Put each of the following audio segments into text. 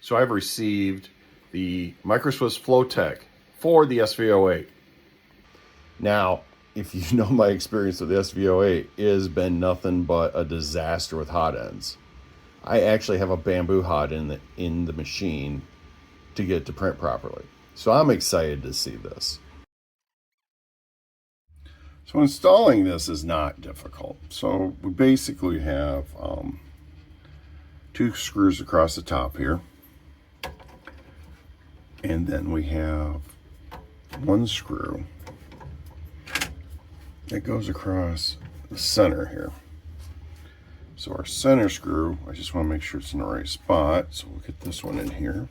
So I've received the Microswiss Flowtech for the SV08. Now, if you know my experience with the SV08, it has been nothing but a disaster with hot ends. I actually have a bamboo hot in the machine to get it to print properly. So I'm excited to see this. So installing this is not difficult. So we basically have 2 screws across the top here. And then we have 1 screw that goes across the center here. So our center screw, I just want to make sure it's in the right spot. So we'll get this one in here.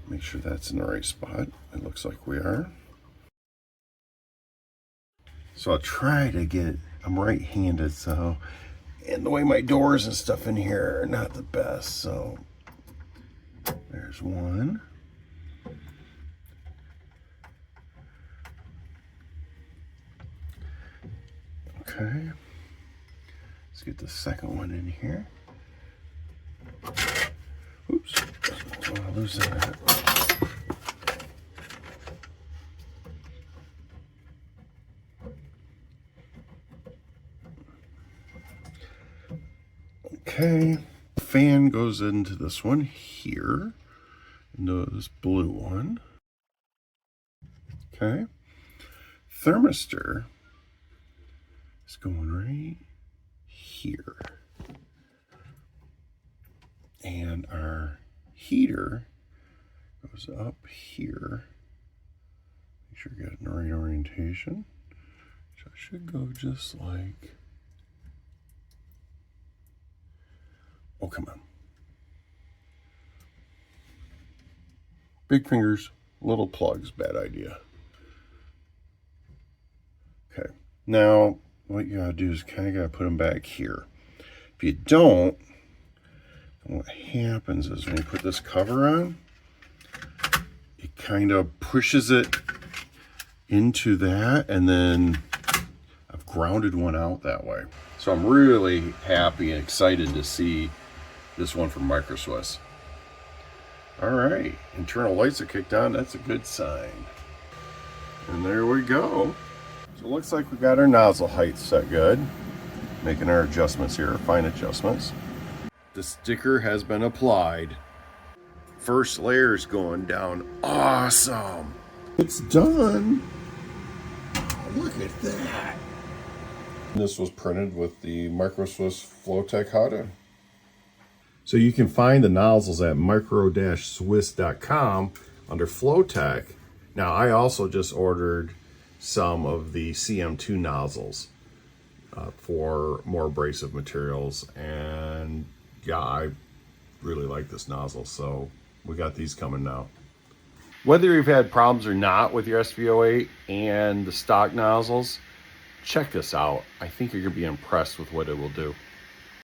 Make sure that's in the right spot. It looks like we are. So I'll try to get, I'm right-handed, so, and the way my doors and stuff in here are not the best. So there's one. Okay, let's get the second one in here. Oops, don't want to lose that. Okay, fan goes into this one here, into this blue one. Okay, thermistor is going right here. And our heater goes up here. Make sure you get in the right orientation. So it should go just like, oh, come on. Big fingers, little plugs, bad idea. Okay, now what you gotta do is kind of gotta put them back here. If you don't, what happens is when you put this cover on, it kind of pushes it into that, and then I've grounded one out that way. So I'm really happy and excited to see this one from Microswiss. All right, internal lights are kicked on. That's a good sign. And there we go. So it looks like we got our nozzle height set good. Making our adjustments here, fine adjustments. The sticker has been applied. First layer's going down. Awesome. It's done. Oh, look at that. This was printed with the Microswiss Flowtech hot end. So you can find the nozzles at micro-swiss.com under Flowtech. Now I also just ordered some of the CM2 nozzles for more abrasive materials, and yeah, I really like this nozzle, so we got these coming now. Whether you've had problems or not with your SV08 and the stock nozzles, check this out. I think you're gonna be impressed with what it will do.